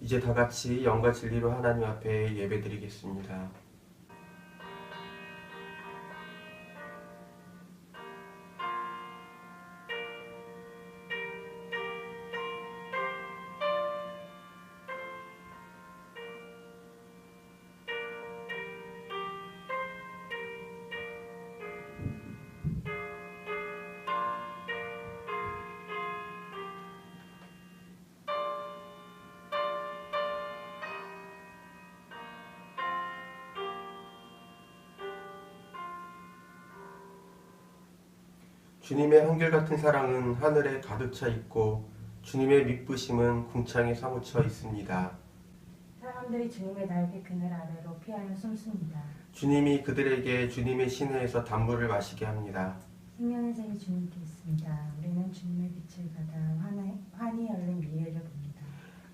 이제 다 같이 영과 진리로 하나님 앞에 예배드리겠습니다. 주님의 한결같은 사랑은 하늘에 가득 차 있고 주님의 미쁘심은 궁창에 사무쳐 있습니다. 사람들이 주님의 날개 그늘 아래로 피하여 숨습니다. 주님이 그들에게 주님의 시내에서 단물을 마시게 합니다. 생명의 색이 주님께 있습니다. 우리는 주님의 빛을 받아 환히 열린 미래를 봅니다.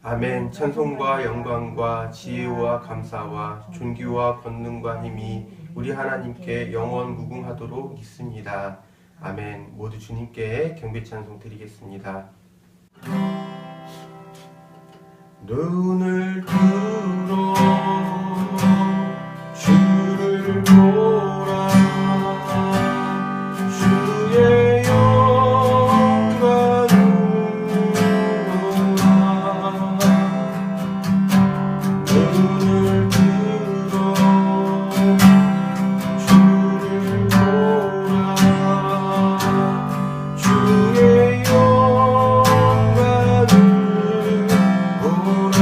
아멘. 찬송과 영광과 지혜와 감사와 존귀와 권능과 힘이 우리 하나님께 영원 무궁하도록 있습니다. 아멘. 모두 주님께 경배 찬송 드리겠습니다. 눈을 들어 주를 보라. 주의 영광을 보라. 눈을 들어 주를 보라. 주의 영광을 보라.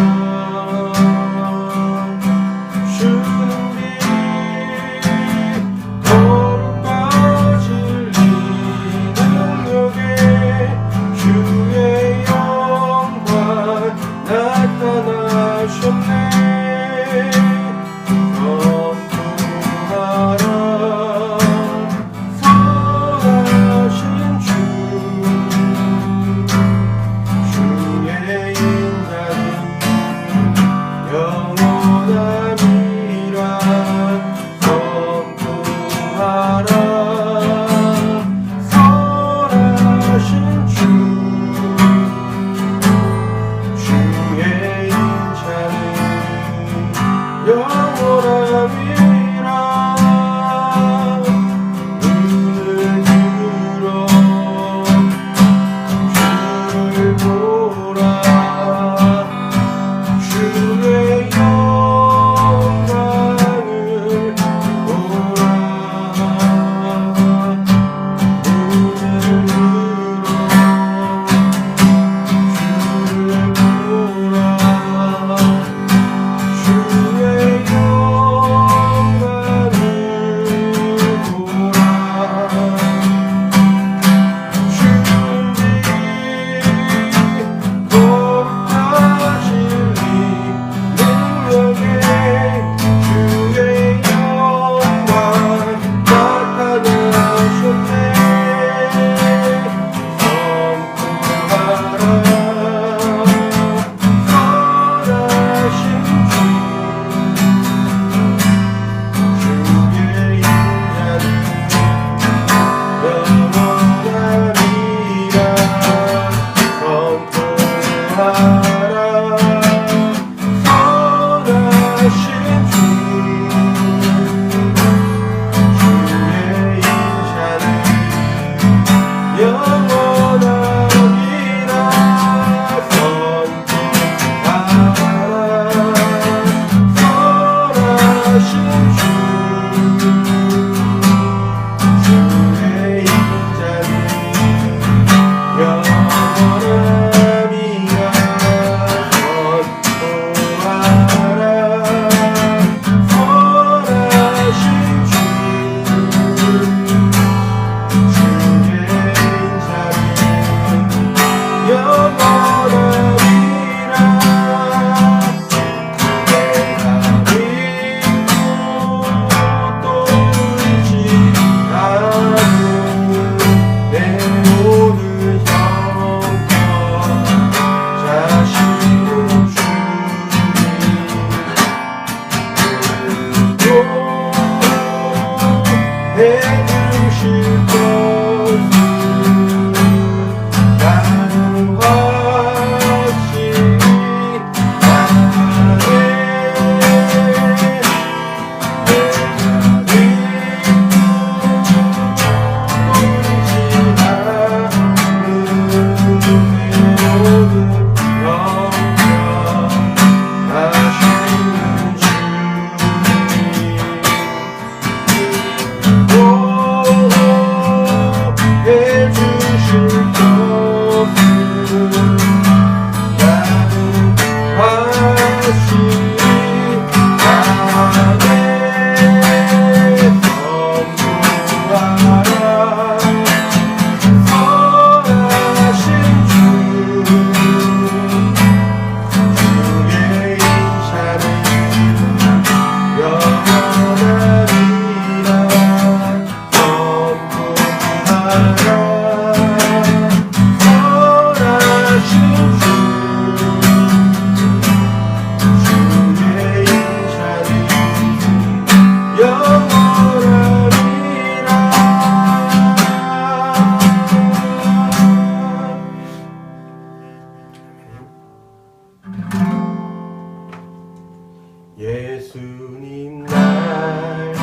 예수님 날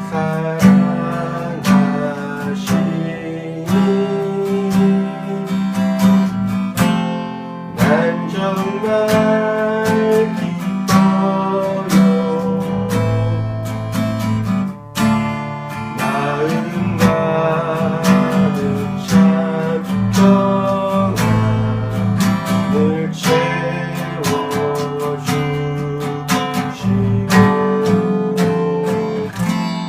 사랑하시니 난 정말 기뻐요. 마음 가득 참 평안을 채워주시고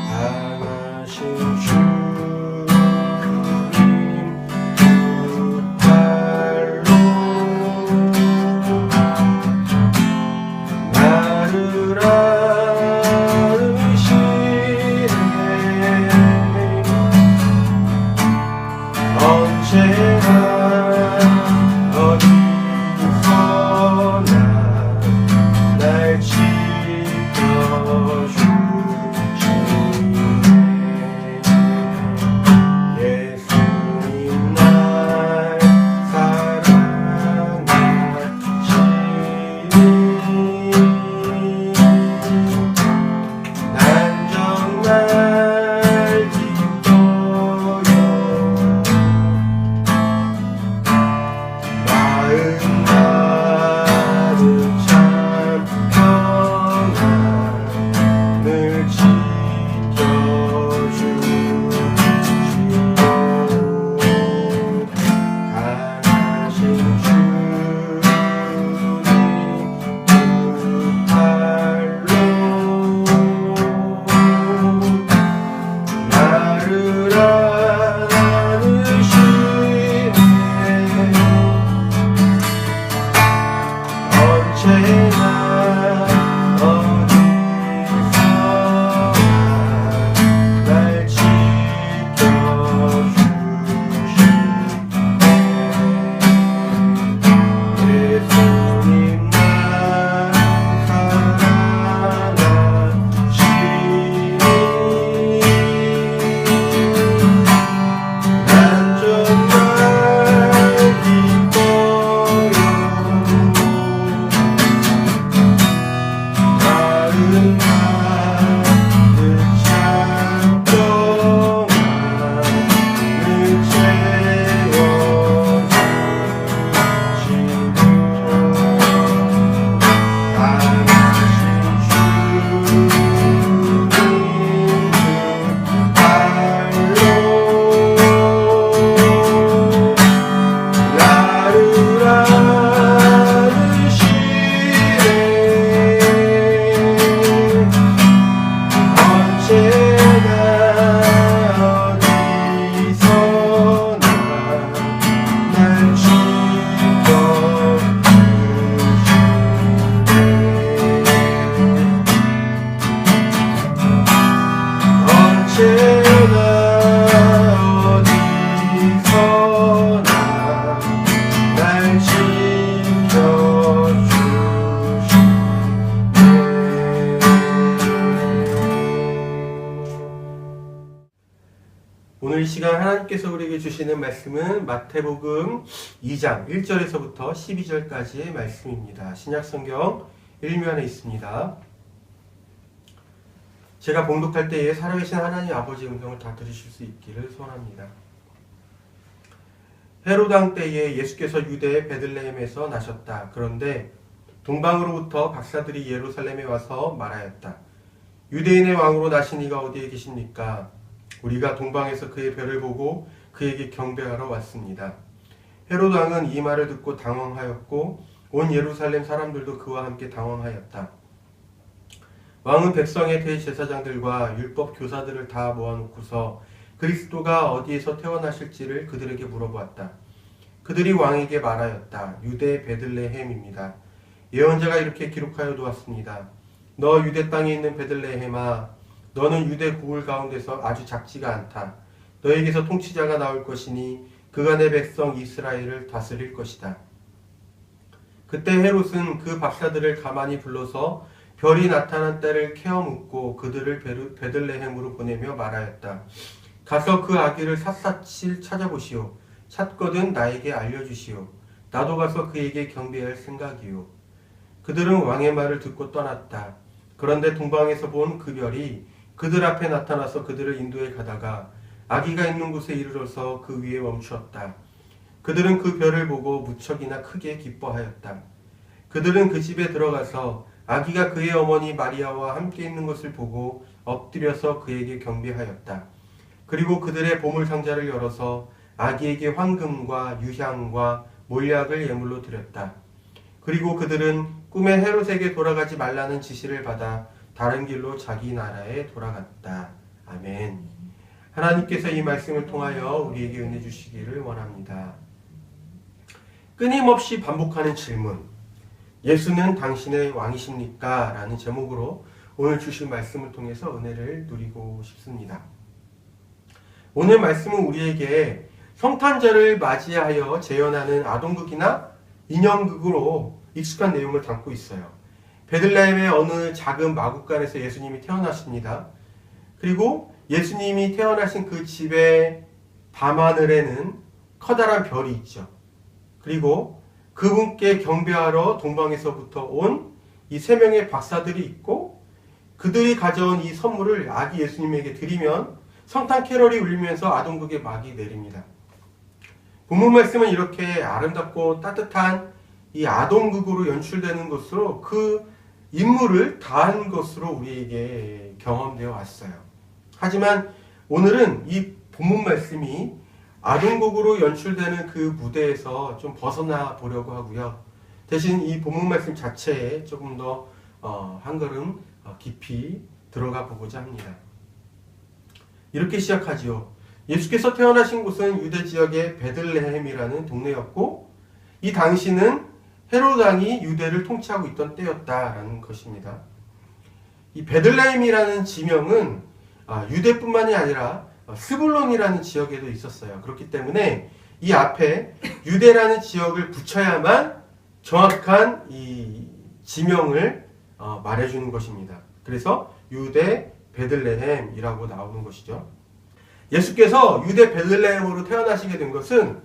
강하신 주님 두 팔로 나를 안으시네. 언제나 어디서나 날 지켜주시네. 예수님 날 사랑하시니 난 정말 기뻐요. 마음 가득 참 평안을 지켜주시고 강하신 주님 두 팔로 나를 안으시네. 언제나 어디서나 날 지켜주시네. 예수님 날 사랑하시니 난 정말 기뻐요. 마음 가득 참 평안을 채워주시고 강하신 주님 두 팔로 나를 안으시네. 언제나 어디서나 날 지켜주시네. 언제나 어디서나 날 지켜주시네. 오늘 이 시간 하나님께서 우리에게 주시는 말씀은 마태복음 2장 1절에서부터 12절까지의 말씀입니다. 신약성경 1면에 있습니다. 제가 봉독할 때에 살아계신 하나님 아버지 음성을 다 들으실 수 있기를 소원합니다. 헤로드 왕 때에 예수께서 유대의 베들레헴에서 나셨다. 그런데 동방으로부터 박사들이 예루살렘에 와서 말하였다. 유대인의 왕으로 나신 이가 어디에 계십니까? 우리가 동방에서 그의 별을 보고 그에게 경배하러 왔습니다. 헤로드 왕은 이 말을 듣고 당황하였고 온 예루살렘 사람들도 그와 함께 당황하였다. 왕은 백성의 대제사장들과 율법 교사들을 다 모아놓고서 그리스도가 어디에서 태어나실지를 그들에게 물어보았다. 그들이 왕에게 말하였다. 유대 베들레헴입니다. 예언자가 이렇게 기록하여 두었습니다. 너 유대 땅에 있는 베들레헴아, 너는 유대 고을 가운데서 아주 작지가 않다. 너에게서 통치자가 나올 것이니 그가 내 백성 이스라엘을 다스릴 것이다. 그때 헤롯은 그 박사들을 가만히 불러서 별이 나타난 때를 캐어 묻고 그들을 베들레헴으로 보내며 말하였다. 가서 그 아기를 샅샅이 찾아보시오. 찾거든 나에게 알려주시오. 나도 가서 그에게 경배할 생각이오. 그들은 왕의 말을 듣고 떠났다. 그런데 동방에서 본 그 별이 그들 앞에 나타나서 그들을 인도해 가다가 아기가 있는 곳에 이르러서 그 위에 멈추었다. 그들은 그 별을 보고 무척이나 크게 기뻐하였다. 그들은 그 집에 들어가서 아기가 그의 어머니 마리아와 함께 있는 것을 보고 엎드려서 그에게 경배하였다. 그리고 그들의 보물 상자를 열어서 아기에게 황금과 유향과 몰약을 예물로 드렸다. 그리고 그들은 꿈에 헤롯에게 돌아가지 말라는 지시를 받아 다른 길로 자기 나라에 돌아갔다. 아멘. 하나님께서 이 말씀을 통하여 우리에게 은혜 주시기를 원합니다. 끊임없이 반복하는 질문. 예수는 당신의 왕이십니까? 라는 제목으로 오늘 주신 말씀을 통해서 은혜를 누리고 싶습니다. 오늘 말씀은 우리에게 성탄절을 맞이하여 재현하는 아동극이나 인형극으로 익숙한 내용을 담고 있어요. 베들레헴의 어느 작은 마구간에서 예수님이 태어나십니다. 그리고 예수님이 태어나신 그 집의 밤하늘에는 커다란 별이 있죠. 그리고 그분께 경배하러 동방에서부터 온 이 3명의 박사들이 있고 그들이 가져온 이 선물을 아기 예수님에게 드리면 성탄 캐럴이 울리면서 아동극의 막이 내립니다. 본문 말씀은 이렇게 아름답고 따뜻한 이 아동극으로 연출되는 것으로 그 인물을 다한 것으로 우리에게 경험되어 왔어요. 하지만 오늘은 이 본문 말씀이 아동극으로 연출되는 그 무대에서 좀 벗어나 보려고 하고요. 대신 이 본문 말씀 자체에 조금 더 한 걸음 깊이 들어가 보고자 합니다. 이렇게 시작하지요. 예수께서 태어나신 곳은 유대 지역의 베들레헴이라는 동네였고 이 당시는 헤롯 왕이 유대를 통치하고 있던 때였다라는 것입니다. 이 베들레헴이라는 지명은 유대뿐만이 아니라 스불론이라는 지역에도 있었어요. 그렇기 때문에 이 앞에 유대라는 지역을 붙여야만 정확한 이 지명을 말해주는 것입니다. 그래서 유대 베들레헴이라고 나오는 것이죠. 예수께서 유대 베들레헴으로 태어나시게 된 것은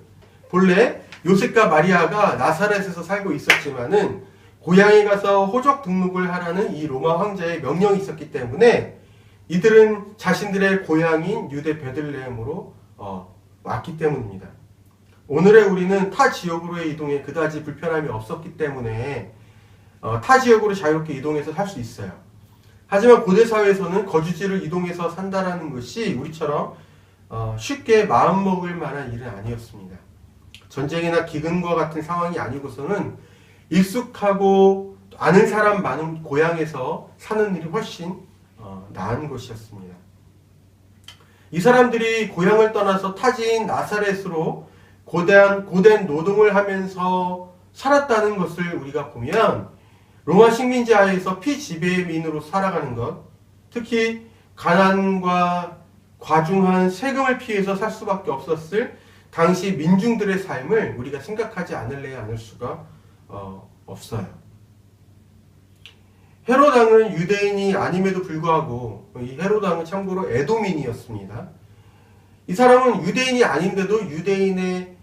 본래 요셉과 마리아가 나사렛에서 살고 있었지만은 고향에 가서 호적 등록을 하라는 이 로마 황제의 명령이 있었기 때문에 이들은 자신들의 고향인 유대 베들레헴으로 왔기 때문입니다. 오늘의 우리는 타 지역으로의 이동에 그다지 불편함이 없었기 때문에 타 지역으로 자유롭게 이동해서 살 수 있어요. 하지만 고대 사회에서는 거주지를 이동해서 산다라는 것이 우리처럼 쉽게 마음먹을 만한 일은 아니었습니다. 전쟁이나 기근과 같은 상황이 아니고서는 익숙하고 아는 사람 많은 고향에서 사는 일이 훨씬 나은 것이었습니다. 이 사람들이 고향을 떠나서 타지인 나사렛으로 고된 노동을 하면서 살았다는 것을 우리가 보면 로마 식민지 하에서 피지배민으로 살아가는 것, 특히 가난과 과중한 세금을 피해서 살 수밖에 없었을 당시 민중들의 삶을 우리가 생각하지 않을래야 않을 수가 없어요. 헤롯 왕은 유대인이 아님에도 불구하고 이 헤롯 왕은 참고로 에돔인이었습니다. 이 사람은 유대인이 아닌데도 유대인의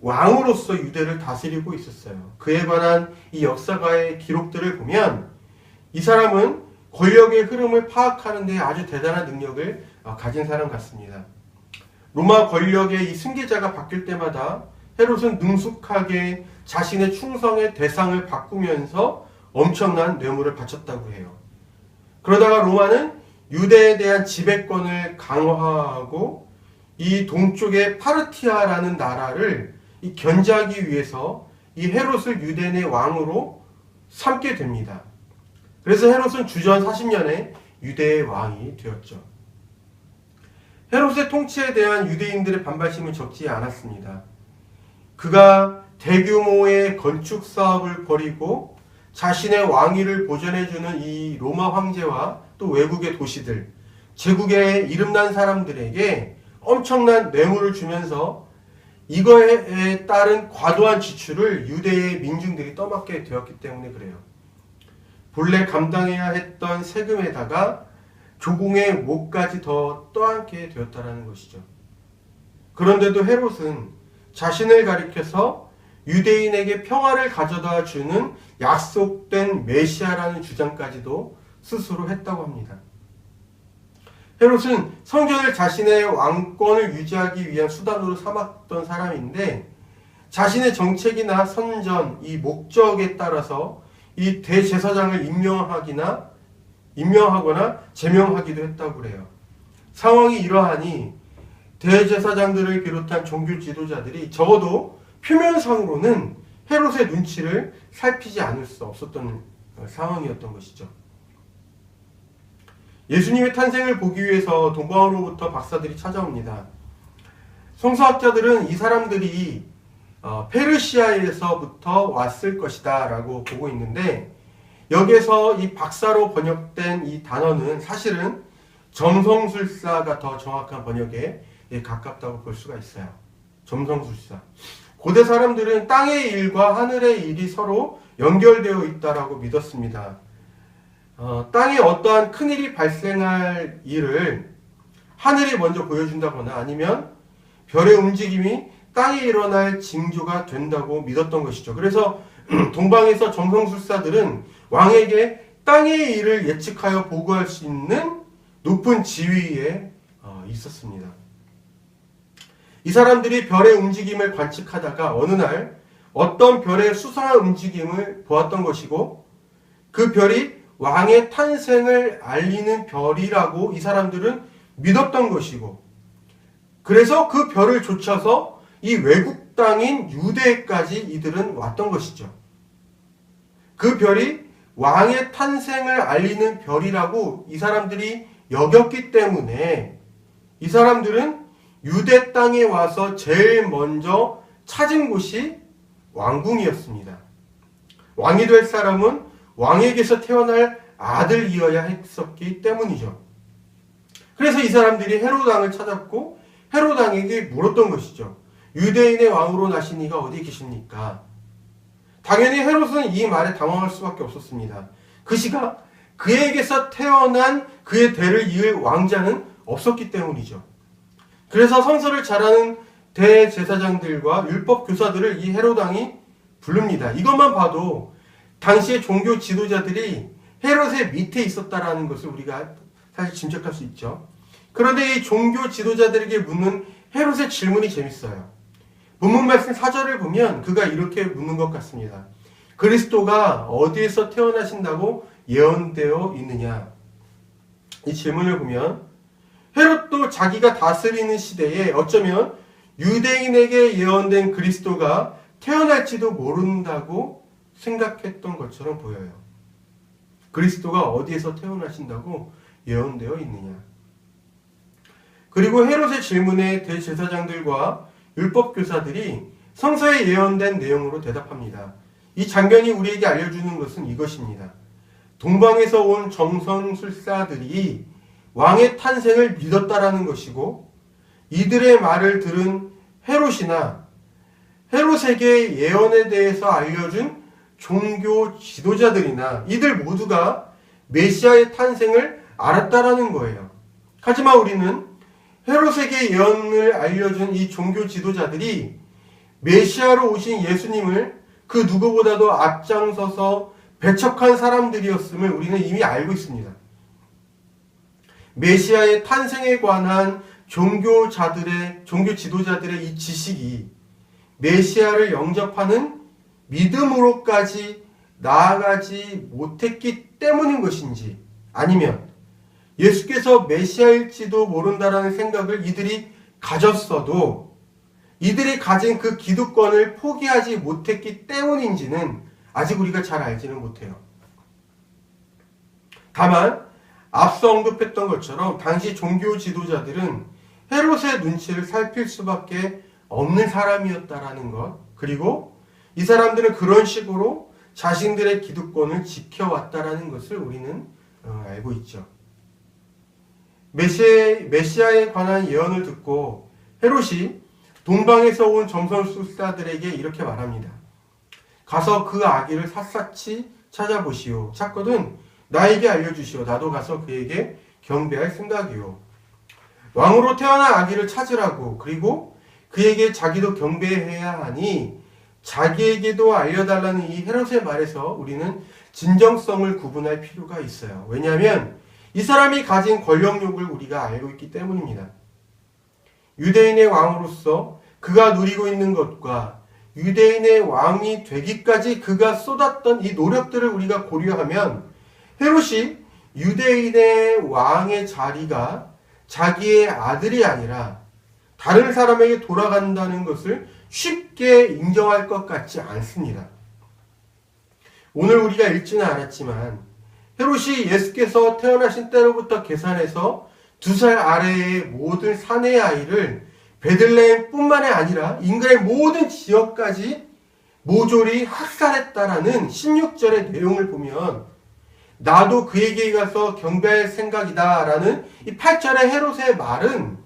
왕으로서 유대를 다스리고 있었어요. 그에 관한 이 역사가의 기록들을 보면 이 사람은 권력의 흐름을 파악하는 데 아주 대단한 능력을 가진 사람 같습니다. 로마 권력의 이 승계자가 바뀔 때마다 헤롯은 능숙하게 자신의 충성의 대상을 바꾸면서 엄청난 뇌물을 바쳤다고 해요. 그러다가 로마는 유대에 대한 지배권을 강화하고 이 동쪽의 파르티아라는 나라를 견제하기 위해서 이 헤롯을 유대인의 왕으로 삼게 됩니다. 그래서 헤롯은 주전 40년에 유대의 왕이 되었죠. 헤롯의 통치에 대한 유대인들의 반발심은 적지 않았습니다. 그가 대규모의 건축 사업을 벌이고 자신의 왕위를 보존해주는 이 로마 황제와 또 외국의 도시들, 제국의 이름난 사람들에게 엄청난 뇌물을 주면서 이거에 따른 과도한 지출을 유대의 민중들이 떠맡게 되었기 때문에 그래요. 본래 감당해야 했던 세금에다가 조공의 몫까지 더 떠안게 되었다는 것이죠. 그런데도 헤롯은 자신을 가리켜서 유대인에게 평화를 가져다 주는 약속된 메시아라는 주장까지도 스스로 했다고 합니다. 헤롯은 성전을 자신의 왕권을 유지하기 위한 수단으로 삼았던 사람인데 자신의 정책이나 선전, 이 목적에 따라서 이 대제사장을 임명하거나 제명하기도 했다고 그래요. 상황이 이러하니 대제사장들을 비롯한 종교 지도자들이 적어도 표면상으로는 헤롯의 눈치를 살피지 않을 수 없었던 상황이었던 것이죠. 예수님의 탄생을 보기 위해서 동방으로부터 박사들이 찾아옵니다. 성서학자들은 이 사람들이 페르시아에서부터 왔을 것이다 라고 보고 있는데 여기에서 이 박사로 번역된 이 단어는 사실은 점성술사가 더 정확한 번역에 가깝다고 볼 수가 있어요. 점성술사. 고대 사람들은 땅의 일과 하늘의 일이 서로 연결되어 있다라고 믿었습니다. 땅에 어떠한 큰일이 발생할 일을 하늘이 먼저 보여준다거나 아니면 별의 움직임이 땅에 일어날 징조가 된다고 믿었던 것이죠. 그래서 동방에서 점성술사들은 왕에게 땅의 일을 예측하여 보고할 수 있는 높은 지위에 있었습니다. 이 사람들이 별의 움직임을 관측하다가 어느 날 어떤 별의 수상한 움직임을 보았던 것이고 그 별이 왕의 탄생을 알리는 별이라고 이 사람들은 믿었던 것이고 그래서 그 별을 좇아서 이 외국 땅인 유대까지 이들은 왔던 것이죠. 그 별이 왕의 탄생을 알리는 별이라고 이 사람들이 여겼기 때문에 이 사람들은 유대 땅에 와서 제일 먼저 찾은 곳이 왕궁이었습니다. 왕이 될 사람은 왕에게서 태어날 아들이어야 했었기 때문이죠. 그래서 이 사람들이 헤롯 왕을 찾았고 헤롯 왕에게 물었던 것이죠. 유대인의 왕으로 나신 이가 어디 계십니까? 당연히 헤롯은 이 말에 당황할 수밖에 없었습니다. 그 시각 그에게서 태어난 그의 대를 이을 왕자는 없었기 때문이죠. 그래서 성서를 잘 아는 대제사장들과 율법 교사들을 이 헤롯 왕이 부릅니다. 이것만 봐도 당시의 종교 지도자들이 헤롯의 밑에 있었다라는 것을 우리가 사실 짐작할 수 있죠. 그런데 이 종교 지도자들에게 묻는 헤롯의 질문이 재밌어요. 본문 말씀 4절을 보면 그가 이렇게 묻는 것 같습니다. 그리스도가 어디에서 태어나신다고 예언되어 있느냐? 이 질문을 보면 헤롯도 자기가 다스리는 시대에 어쩌면 유대인에게 예언된 그리스도가 태어날지도 모른다고 생각했던 것처럼 보여요. 그리스도가 어디에서 태어나신다고 예언되어 있느냐? 그리고 헤롯의 질문에 대제사장들과 율법교사들이 성서에 예언된 내용으로 대답합니다. 이 장면이 우리에게 알려주는 것은 이것입니다. 동방에서 온 점성술사들이 왕의 탄생을 믿었다라는 것이고 이들의 말을 들은 헤롯이나 헤롯에게 예언에 대해서 알려준 종교 지도자들이나 이들 모두가 메시아의 탄생을 알았다라는 거예요. 하지만 우리는 헤롯에게 예언을 알려준 이 종교 지도자들이 메시아로 오신 예수님을 그 누구보다도 앞장서서 배척한 사람들이었음을 우리는 이미 알고 있습니다. 메시아의 탄생에 관한 종교 지도자들의 이 지식이 메시아를 영접하는 믿음으로까지 나아가지 못했기 때문인 것인지 아니면 예수께서 메시아일지도 모른다라는 생각을 이들이 가졌어도 이들이 가진 그 기득권을 포기하지 못했기 때문인지는 아직 우리가 잘 알지는 못해요. 다만 앞서 언급했던 것처럼 당시 종교 지도자들은 헤롯의 눈치를 살필 수밖에 없는 사람이었다라는 것, 그리고 이 사람들은 그런 식으로 자신들의 기득권을 지켜왔다라는 것을 우리는 알고 있죠. 메시아에 관한 예언을 듣고 헤롯이 동방에서 온 점성술사들에게 이렇게 말합니다. 가서 그 아기를 샅샅이 찾아보시오. 찾거든 나에게 알려주시오. 나도 가서 그에게 경배할 생각이오. 왕으로 태어난 아기를 찾으라고, 그리고 그에게 자기도 경배해야 하니 자기에게도 알려달라는 이 헤롯의 말에서 우리는 진정성을 구분할 필요가 있어요. 왜냐하면 이 사람이 가진 권력욕을 우리가 알고 있기 때문입니다. 유대인의 왕으로서 그가 누리고 있는 것과 유대인의 왕이 되기까지 그가 쏟았던 이 노력들을 우리가 고려하면 헤롯이 유대인의 왕의 자리가 자기의 아들이 아니라 다른 사람에게 돌아간다는 것을 쉽게 인정할 것 같지 않습니다. 오늘 우리가 읽지는 않았지만 헤롯이 예수께서 태어나신 때로부터 계산해서 2살 아래의 모든 사내의 아이를 베들레헴뿐만이 아니라 인근의 모든 지역까지 모조리 학살했다라는 16절의 내용을 보면 나도 그에게 가서 경배할 생각이다 라는 이 8절의 헤롯의 말은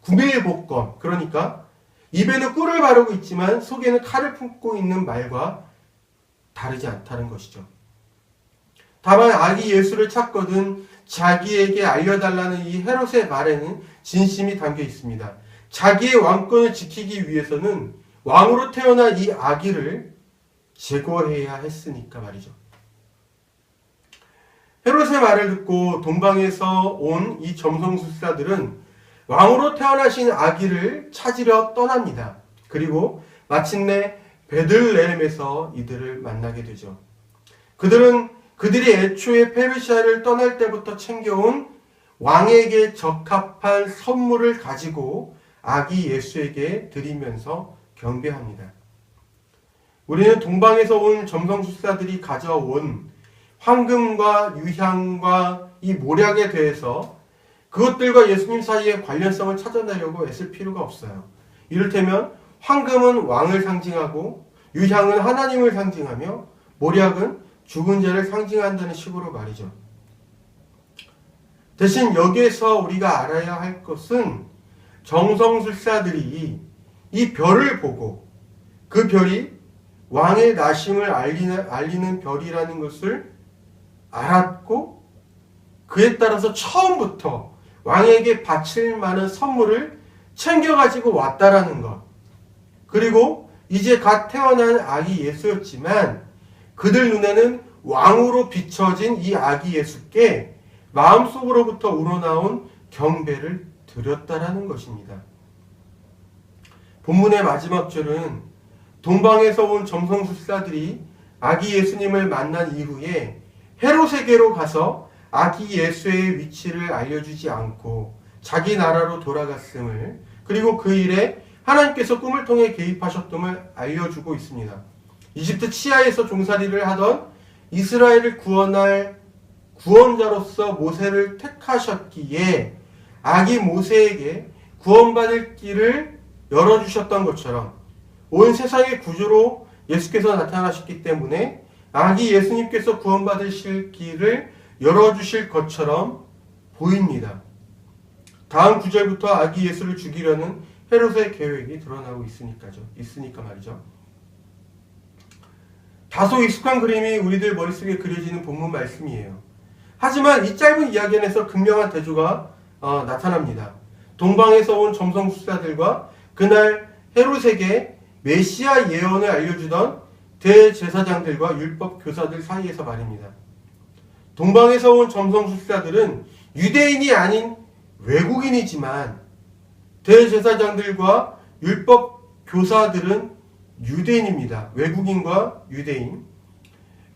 구매복권, 그러니까 입에는 꿀을 바르고 있지만 속에는 칼을 품고 있는 말과 다르지 않다는 것이죠. 다만 아기 예수를 찾거든 자기에게 알려달라는 이 헤롯의 말에는 진심이 담겨 있습니다. 자기의 왕권을 지키기 위해서는 왕으로 태어난 이 아기를 제거해야 했으니까 말이죠. 헤롯의 말을 듣고 동방에서 온 이 점성술사들은 왕으로 태어나신 아기를 찾으려 떠납니다. 그리고 마침내 베들레헴에서 이들을 만나게 되죠. 그들이 애초에 페르시아를 떠날 때부터 챙겨온 왕에게 적합한 선물을 가지고 아기 예수에게 드리면서 경배합니다. 우리는 동방에서 온 점성술사들이 가져온 황금과 유향과 이 모략에 대해서 그것들과 예수님 사이의 관련성을 찾아내려고 애쓸 필요가 없어요. 이를테면 황금은 왕을 상징하고 유향은 하나님을 상징하며 모략은 죽은 자를 상징한다는 식으로 말이죠. 대신 여기에서 우리가 알아야 할 것은 정성술사들이 이 별을 보고 그 별이 왕의 나심을 알리는 별이라는 것을 알았고 그에 따라서 처음부터 왕에게 바칠 만한 선물을 챙겨가지고 왔다라는 것. 그리고 이제 갓 태어난 아기 예수였지만 그들 눈에는 왕으로 비춰진 이 아기 예수께 마음속으로부터 우러나온 경배를 드렸다라는 것입니다. 본문의 마지막 절은 동방에서 온 점성술사들이 아기 예수님을 만난 이후에 헤롯에게로 가서 아기 예수의 위치를 알려주지 않고 자기 나라로 돌아갔음을, 그리고 그 일에 하나님께서 꿈을 통해 개입하셨음을 알려주고 있습니다. 이집트 치하에서 종살이를 하던 이스라엘을 구원할 구원자로서 모세를 택하셨기에 아기 모세에게 구원받을 길을 열어주셨던 것처럼 온 세상의 구주로 예수께서 나타나셨기 때문에 아기 예수님께서 구원받으실 길을 열어주실 것처럼 보입니다. 다음 9절부터 아기 예수를 죽이려는 헤롯의 계획이 드러나고 있으니까 말이죠. 다소 익숙한 그림이 우리들 머릿속에 그려지는 본문 말씀이에요. 하지만 이 짧은 이야기 안에서 극명한 대조가 나타납니다. 동방에서 온 점성술사들과 그날 헤롯에게 메시아 예언을 알려주던 대제사장들과 율법 교사들 사이에서 말입니다. 동방에서 온 점성술사들은 유대인이 아닌 외국인이지만 대제사장들과 율법 교사들은 유대인입니다. 외국인과 유대인.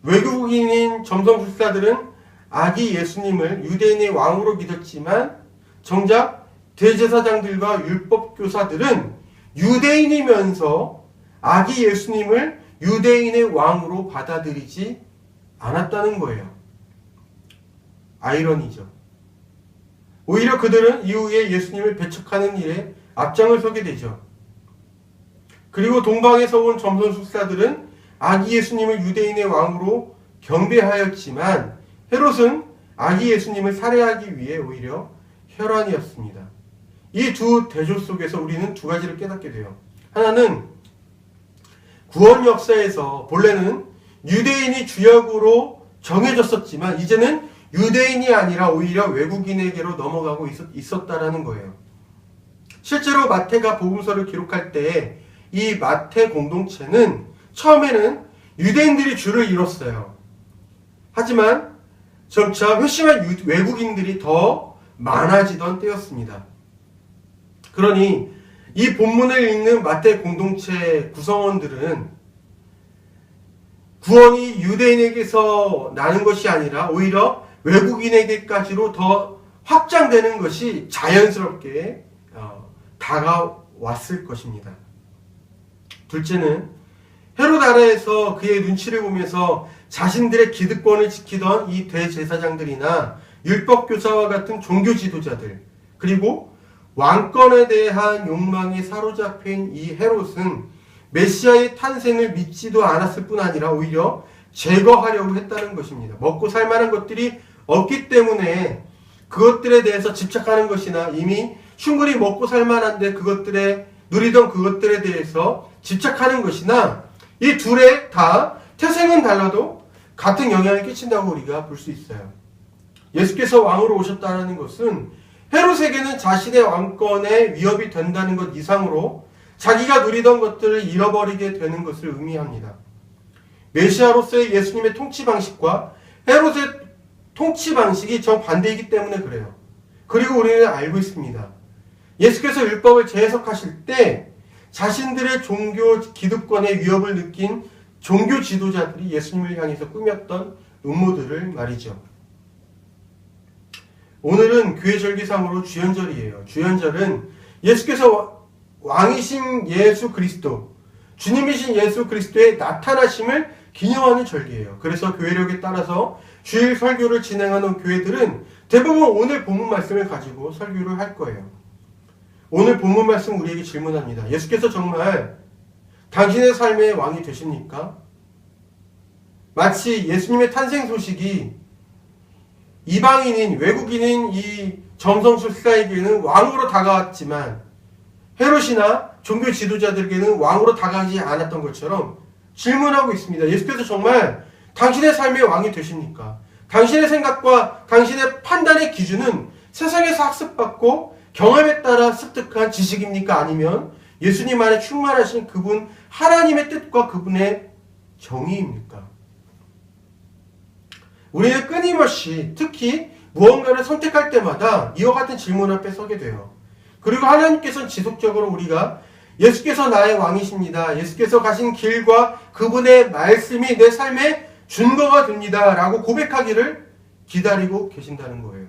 외국인인 점성술사들은 아기 예수님을 유대인의 왕으로 믿었지만 정작 대제사장들과 율법 교사들은 유대인이면서 아기 예수님을 유대인의 왕으로 받아들이지 않았다는 거예요. 아이러니죠. 오히려 그들은 이후에 예수님을 배척하는 일에 앞장을 서게 되죠. 그리고 동방에서 온 점성술사들은 아기 예수님을 유대인의 왕으로 경배하였지만 헤롯은 아기 예수님을 살해하기 위해 오히려 혈안이었습니다. 이 두 대조 속에서 우리는 두 가지를 깨닫게 돼요. 하나는 구원 역사에서 본래는 유대인이 주역으로 정해졌었지만 이제는 유대인이 아니라 오히려 외국인에게로 넘어가고 있었다라는 거예요. 실제로 마태가 복음서를 기록할 때 이 마태 공동체는 처음에는 유대인들이 주를 이뤘어요. 하지만 점차 회심한 외국인들이 더 많아지던 때였습니다. 그러니 이 본문을 읽는 마태 공동체 구성원들은 구원이 유대인에게서 나는 것이 아니라 오히려 외국인에게까지로 더 확장되는 것이 자연스럽게 다가왔을 것입니다. 둘째는 헤롯 아래에서 그의 눈치를 보면서 자신들의 기득권을 지키던 이 대제사장들이나 율법교사와 같은 종교 지도자들, 그리고 왕권에 대한 욕망에 사로잡힌 이 헤롯은 메시아의 탄생을 믿지도 않았을 뿐 아니라 오히려 제거하려고 했다는 것입니다. 먹고 살 만한 것들이 없기 때문에 그것들에 대해서 집착하는 것이나 이미 충분히 먹고 살 만한데 누리던 그것들에 대해서 집착하는 것이나 이 둘의 다 태생은 달라도 같은 영향을 끼친다고 우리가 볼 수 있어요. 예수께서 왕으로 오셨다는 것은 헤롯에게는 자신의 왕권에 위협이 된다는 것 이상으로 자기가 누리던 것들을 잃어버리게 되는 것을 의미합니다. 메시아로서의 예수님의 통치 방식과 헤롯의 통치 방식이 정반대이기 때문에 그래요. 그리고 우리는 알고 있습니다. 예수께서 율법을 재해석하실 때 자신들의 종교 기득권의 위협을 느낀 종교 지도자들이 예수님을 향해서 꾸몄던 음모들을 말이죠. 오늘은 교회 절기상으로 주연절이에요. 주연절은 예수께서 왕이신 예수 그리스도, 주님이신 예수 그리스도의 나타나심을 기념하는 절기예요. 그래서 교회력에 따라서 주일 설교를 진행하는 교회들은 대부분 오늘 본문 말씀을 가지고 설교를 할 거예요. 오늘 본문 말씀 우리에게 질문합니다. 예수께서 정말 당신의 삶의 왕이 되십니까? 마치 예수님의 탄생 소식이 이방인인 외국인인 이 점성술사에게는 왕으로 다가왔지만 헤롯이나 종교 지도자들에게는 왕으로 다가가지 않았던 것처럼 질문하고 있습니다. 예수께서 정말 당신의 삶의 왕이 되십니까? 당신의 생각과 당신의 판단의 기준은 세상에서 학습받고 경험에 따라 습득한 지식입니까? 아니면 예수님 안에 충만하신 그분 하나님의 뜻과 그분의 정의입니까? 우리는 끊임없이 특히 무언가를 선택할 때마다 이와 같은 질문 앞에 서게 돼요. 그리고 하나님께서는 지속적으로 우리가 예수께서 나의 왕이십니다. 예수께서 가신 길과 그분의 말씀이 내 삶의 준거가 됩니다. 라고 고백하기를 기다리고 계신다는 거예요.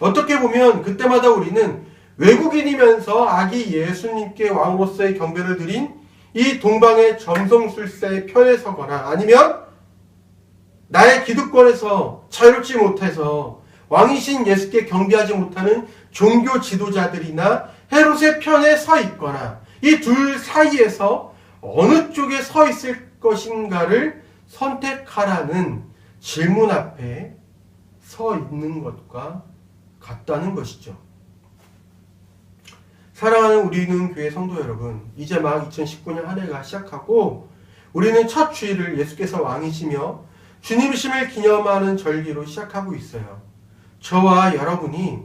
어떻게 보면 그때마다 우리는 외국인이면서 아기 예수님께 왕으로서의 경배를 드린 이 동방의 점성술사의 편에 서거나 아니면 나의 기득권에서 자유롭지 못해서 왕이신 예수께 경배하지 못하는 종교 지도자들이나 헤롯의 편에 서 있거나 이 둘 사이에서 어느 쪽에 서 있을 것인가를 선택하라는 질문 앞에 서 있는 것과 같다는 것이죠. 사랑하는 우리는 교회 성도 여러분, 이제 막 2019년 한 해가 시작하고 우리는 첫 주일을 예수께서 왕이시며 주님이심을 기념하는 절기로 시작하고 있어요. 저와 여러분이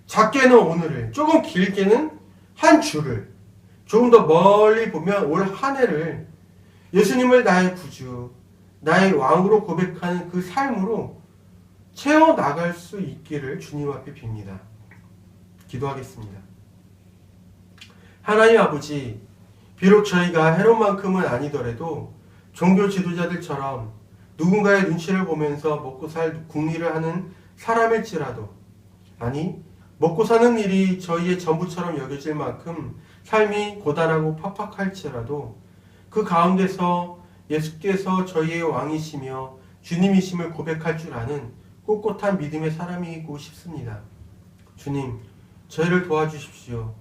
작게는 오늘을, 조금 길게는 한 주를, 조금 더 멀리 보면 올 한 해를 예수님을 나의 구주, 나의 왕으로 고백하는 그 삶으로 채워나갈 수 있기를 주님 앞에 빕니다. 기도하겠습니다. 하나님 아버지, 비록 저희가 헤롯만큼은 아니더라도 종교 지도자들처럼 누군가의 눈치를 보면서 먹고 살 궁리를 하는 사람일지라도, 아니 먹고 사는 일이 저희의 전부처럼 여겨질 만큼 삶이 고단하고 팍팍할지라도 그 가운데서 예수께서 저희의 왕이시며 주님이심을 고백할 줄 아는 꼿꼿한 믿음의 사람이고 싶습니다. 주님, 저희를 도와주십시오.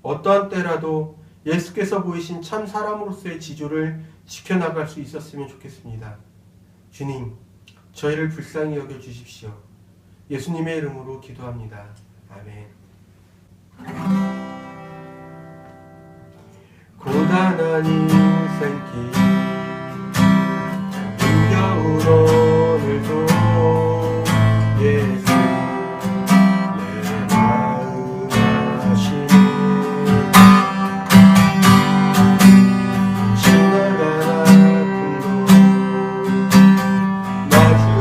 어떠한 때라도 예수께서 보이신 참 사람으로서의 지조를 지켜나갈 수 있었으면 좋겠습니다. 주님, 저희를 불쌍히 여겨주십시오. 예수님의 이름으로 기도합니다. 아멘. 고단한 인생길 힘겨운 오늘도 예수 내 마음 아시네. 지나간 아픔도 마주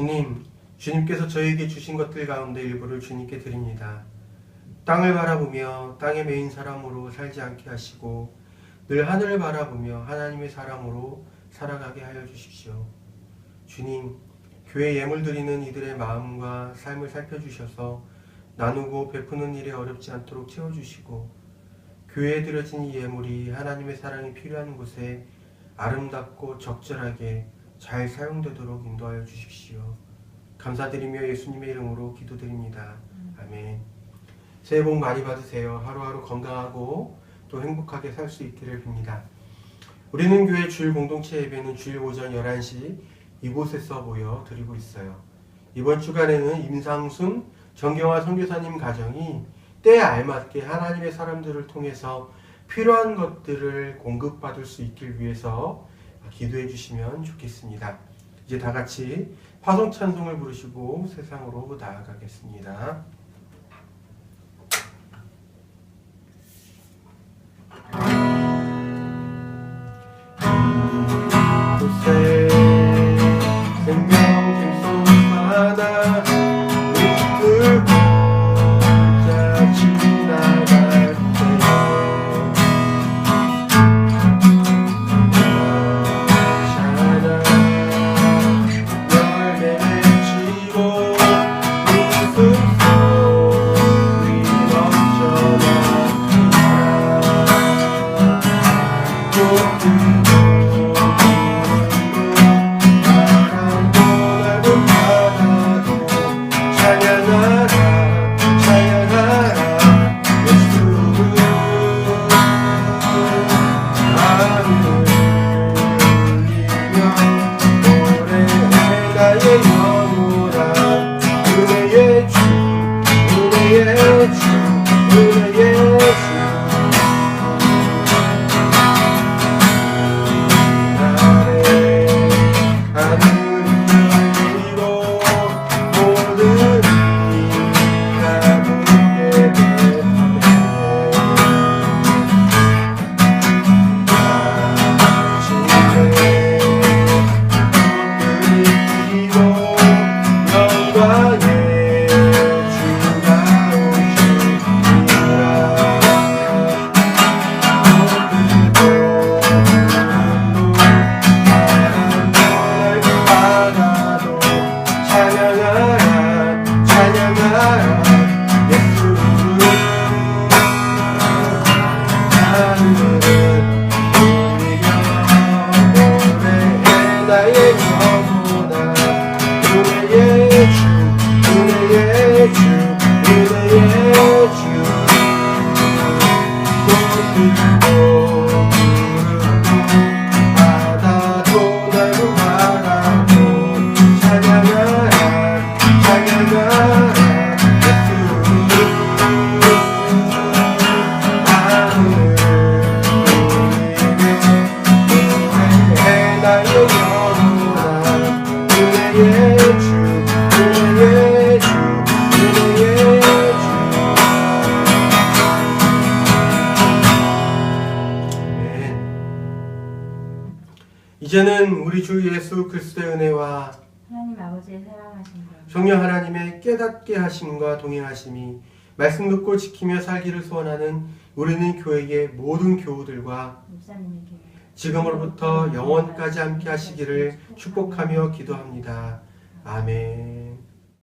주님, 주님께서 저에게 주신 것들 가운데 일부를 주님께 드립니다. 땅을 바라보며 땅에 매인 사람으로 살지 않게 하시고 늘 하늘을 바라보며 하나님의 사람으로 살아가게 하여 주십시오. 주님, 교회 예물 드리는 이들의 마음과 삶을 살펴주셔서 나누고 베푸는 일에 어렵지 않도록 채워주시고 교회에 드려진 이 예물이 하나님의 사랑이 필요한 곳에 아름답고 적절하게 잘 사용되도록 인도하여 주십시오. 감사드리며 예수님의 이름으로 기도드립니다. 아멘. 새해 복 많이 받으세요. 하루하루 건강하고 또 행복하게 살 수 있기를 빕니다. 우리는 교회 주일 공동체 예배는 주일 오전 11시 이곳에서 모여 드리고 있어요. 이번 주간에는 임상순 정경화 선교사님 가정이 때에 알맞게 하나님의 사람들을 통해서 필요한 것들을 공급받을 수 있길 위해서 기도해 주시면 좋겠습니다. 이제 다 같이 화성 찬송을 부르시고 세상으로 나아가겠습니다. 곳에 생명샘 솟아나 물들 혼자 지나갈 때 찬양 열매 맺히고 웃음소리 넘쳐납니다. 이제는 우리 주 예수 그리스도의 은혜와 하나님 아버지의 사랑하심과 성령 하나님의 깨닫게 하심과 동행하심이 말씀 듣고 지키며 살기를 소원하는 우리는 교회의 모든 교우들과 목사님에게 지금으로부터 영원까지 함께 하시기를 축복하며 기도합니다. 아멘.